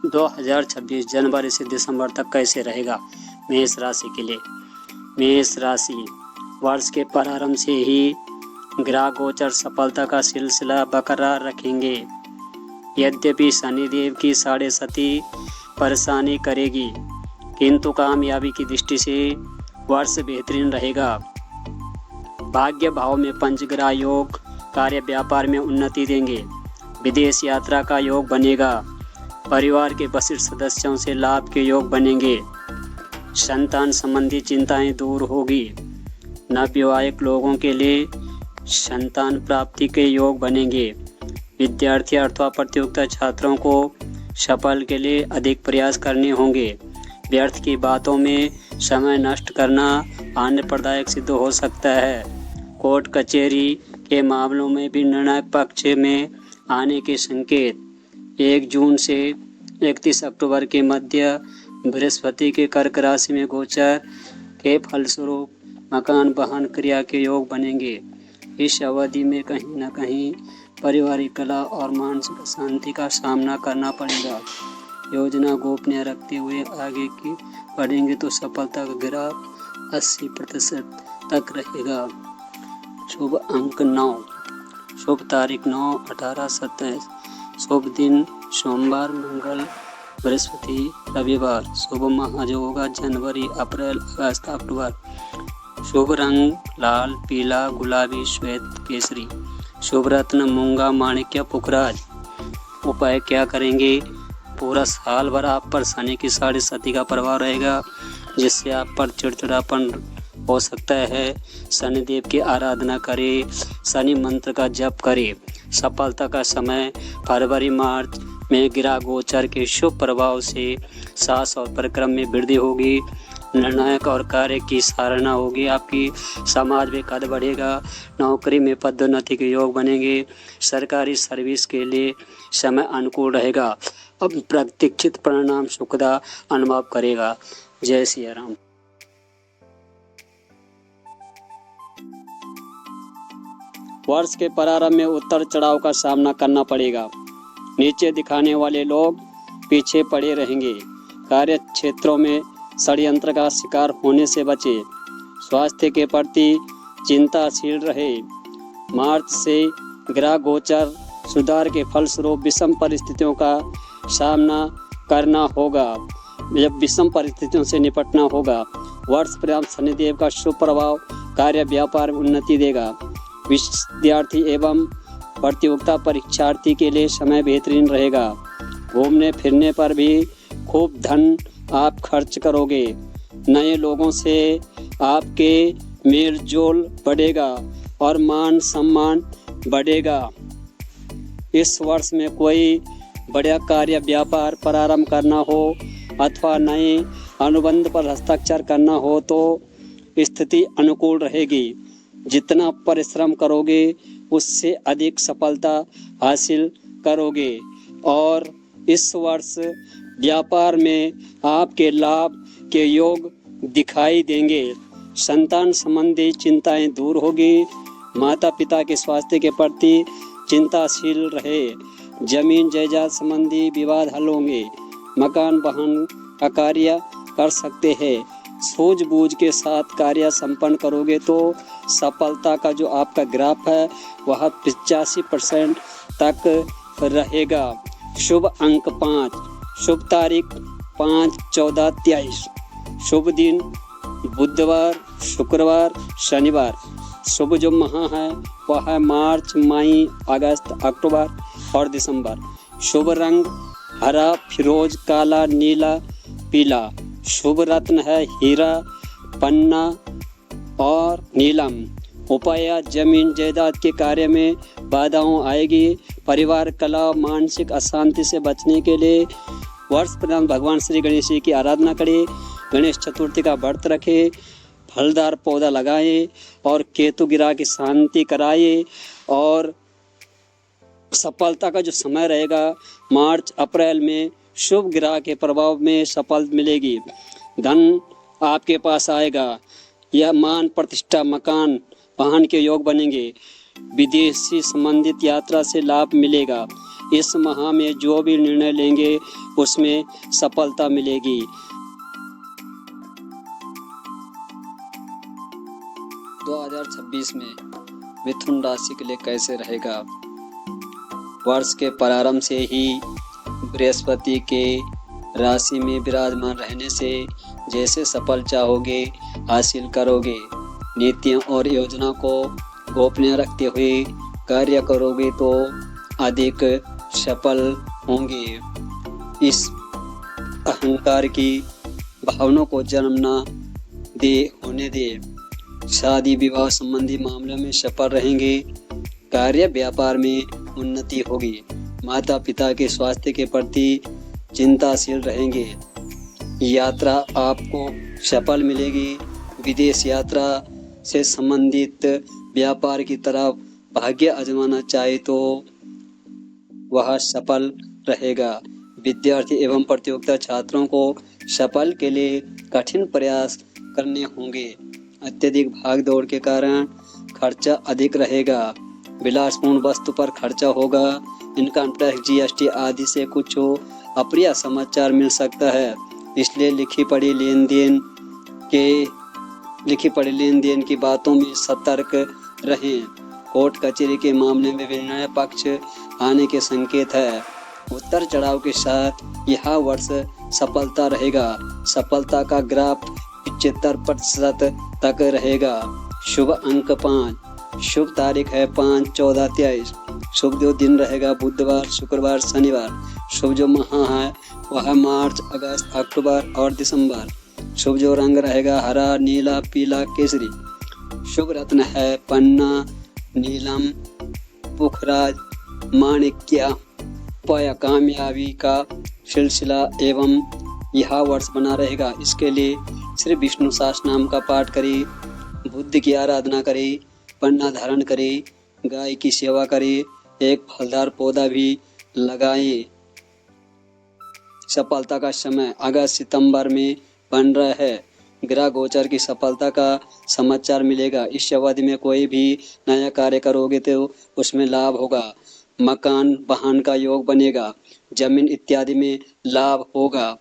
2026 जनवरी से दिसंबर तक कैसे रहेगा मेष राशि के लिए। मेष राशि, वर्ष के प्रारंभ से ही ग्रह गोचर सफलता का सिलसिला बरकरार रखेंगे। यद्यपि शनिदेव की 7.5 परेशानी करेगी, किंतु कामयाबी की दृष्टि से वर्ष बेहतरीन रहेगा। भाग्य भाव में पंचग्रह योग कार्य व्यापार में उन्नति देंगे। विदेश यात्रा का योग बनेगा। परिवार के वरिष्ठ सदस्यों से लाभ के योग बनेंगे। संतान संबंधी चिंताएं दूर होगी। नवविवाहित लोगों के लिए संतान प्राप्ति के योग बनेंगे। विद्यार्थी अथवा प्रतियोगिता छात्रों को सफल के लिए अधिक प्रयास करने होंगे। व्यर्थ की बातों में समय नष्ट करना आनंदप्रदायक सिद्ध हो सकता है। कोर्ट कचहरी के मामलों में भी निर्णायक पक्ष में आने के संकेत। 1 जून से 31 अक्टूबर के मध्य बृहस्पति के कर्क राशि में गोचर के फलस्वरूप मकान वाहन क्रिया के योग बनेंगे। इस अवधि में कहीं न कहीं पारिवारिक कलह और मानसिक अशांति का सामना करना पड़ेगा। योजना गोपनीय रखते हुए आगे की बढ़ेंगे तो सफलता का ग्राफ 80% तक रहेगा। शुभ अंक 9, शुभ तारीख 9, 18, 27। शुभ दिन सोमवार, मंगल, बृहस्पति, रविवार। शुभ माह जो होगा जनवरी, अप्रैल, अगस्त, अक्टूबर। शुभ रंग लाल, पीला, गुलाबी, श्वेत, केसरी। शुभ रत्न मूंगा, माणिक्य, पुखराज। उपाय क्या करेंगे? पूरा साल भर आप पर शनि की 7.5 का प्रभाव रहेगा, जिससे आप पर चिड़चिड़ापन हो सकता है। शनिदेव की आराधना करें, शनि मंत्र का जप करें। सफलता का समय फरवरी मार्च में ग्रह गोचर के शुभ प्रभाव से साहस और पराक्रम में वृद्धि होगी। निर्णायक और कार्य की सराहना होगी। आपकी समाज में कद बढ़ेगा। नौकरी में पदोन्नति के योग बनेंगे। सरकारी सर्विस के लिए समय अनुकूल रहेगा। अब प्रतीक्षित परिणाम सुखदा अनुभव करेगा। जय सिया राम। वर्ष के प्रारंभ में उतार चढ़ाव का सामना करना पड़ेगा। नीचे दिखाने वाले लोग पीछे पड़े रहेंगे। कार्य क्षेत्रों में षड्यंत्र का शिकार होने से बचे। स्वास्थ्य के प्रति चिंताशील रहे। मार्च से ग्रह गोचर सुधार के फलस्वरूप विषम परिस्थितियों का सामना करना होगा। जब विषम परिस्थितियों से निपटना होगा। वर्ष पर्यंत शनिदेव का शुभ प्रभाव कार्य व्यापार में उन्नति देगा। विद्यार्थी एवं प्रतियोगिता परीक्षार्थी के लिए समय बेहतरीन रहेगा। घूमने फिरने पर भी खूब धन आप खर्च करोगे। नए लोगों से आपके मेल जोल बढ़ेगा और मान सम्मान बढ़ेगा। इस वर्ष में कोई बड़ा कार्य व्यापार प्रारंभ करना हो अथवा नए अनुबंध पर हस्ताक्षर करना हो तो स्थिति अनुकूल रहेगी। जितना परिश्रम करोगे उससे अधिक सफलता हासिल करोगे और इस वर्ष व्यापार में आपके लाभ के योग दिखाई देंगे। संतान संबंधी चिंताएं दूर होगी। माता पिता के स्वास्थ्य के प्रति चिंताशील रहे। जमीन जायदाद संबंधी विवाद हल होंगे। मकान वाहन का कार्य कर सकते हैं। सूझबूझ के साथ कार्य संपन्न करोगे तो सफलता का जो आपका ग्राफ है वह 85% तक रहेगा। शुभ अंक 5, शुभ तारीख 5, 14, 23। शुभ दिन बुधवार, शुक्रवार, शनिवार। शुभ जो माह है वह है मार्च, मई, अगस्त, अक्टूबर और दिसंबर। शुभ रंग हरा, फिरोज, काला, नीला, पीला। शुभ रत्न है हीरा, पन्ना और नीलम। उपाय जमीन जायदाद के कार्य में बाधाएं आएगी। परिवार कलह मानसिक अशांति से बचने के लिए वर्ष पर्यंत भगवान श्री गणेश जी की आराधना करें। गणेश चतुर्थी का व्रत रखें। फलदार पौधा लगाएं और केतु गिरा की शांति कराएं। और सफलता का जो समय रहेगा मार्च अप्रैल में शुभ ग्रह के प्रभाव में सफल मिलेगी। धन आपके पास आएगा। यह मान प्रतिष्ठा मकान वाहन के योग बनेंगे। विदेशी संबंधित यात्रा से लाभ मिलेगा। इस माह में जो भी निर्णय लेंगे उसमें सफलता मिलेगी। 2026 में मिथुन राशि के लिए कैसे रहेगा? वर्ष के प्रारंभ से ही बृहस्पति के राशि में विराजमान रहने से जैसे सफल चाहोगे हासिल करोगे। नीतियों और योजना को गोपनीय रखते हुए कार्य करोगे तो अधिक सफल होंगे। इस अहंकार की भावना को जन्म न होने दे। शादी विवाह संबंधी मामलों में सफल रहेंगे। कार्य व्यापार में उन्नति होगी। माता पिता के स्वास्थ्य के प्रति चिंताशील रहेंगे। यात्रा आपको सफल मिलेगी। विदेश यात्रा से संबंधित व्यापार की तरफ भाग्य आजमाना चाहे तो वह सफल रहेगा। विद्यार्थी एवं प्रतियोगिता छात्रों को सफल के लिए कठिन प्रयास करने होंगे। अत्यधिक भागदौड़ के कारण खर्चा अधिक रहेगा। विलासपूर्ण वस्तु पर खर्चा होगा। इनकम टैक्स, जीएसटी आदि से कुछ अप्रिय समाचार मिल सकता है, इसलिए लिखी पढ़ी लेन देन की बातों में सतर्क रहें। कोर्ट कचहरी के मामले में निर्णय पक्ष आने के संकेत है। उतार चढ़ाव के साथ यह वर्ष सफलता रहेगा। सफलता का ग्राफ 75% तक रहेगा। शुभ अंक 5, शुभ तारीख है 5, 14, 23। शुभ जो दिन रहेगा बुधवार, शुक्रवार, शनिवार। शुभ जो माह है वह मार्च, अगस्त, अक्टूबर और दिसंबर। शुभ जो रंग रहेगा हरा, नीला, पीला, केसरी। शुभ रत्न है पन्ना, नीलम, पुखराज, माणिक्य। पाया कामयाबी का सिलसिला एवं यह वर्ष बना रहेगा। इसके लिए श्री विष्णु सहस्रनाम का पाठ करें, बुद्ध की आराधना करें, पन्ना धारण करें, गाय की सेवा करें, एक फलदार पौधा भी लगाएं। सफलता का समय अगस्त सितंबर में बन रहा है। ग्रह गोचर की सफलता का समाचार मिलेगा। इस अवधि में कोई भी नया कार्य करोगे तो उसमें लाभ होगा। मकान, वाहन का योग बनेगा। जमीन इत्यादि में लाभ होगा।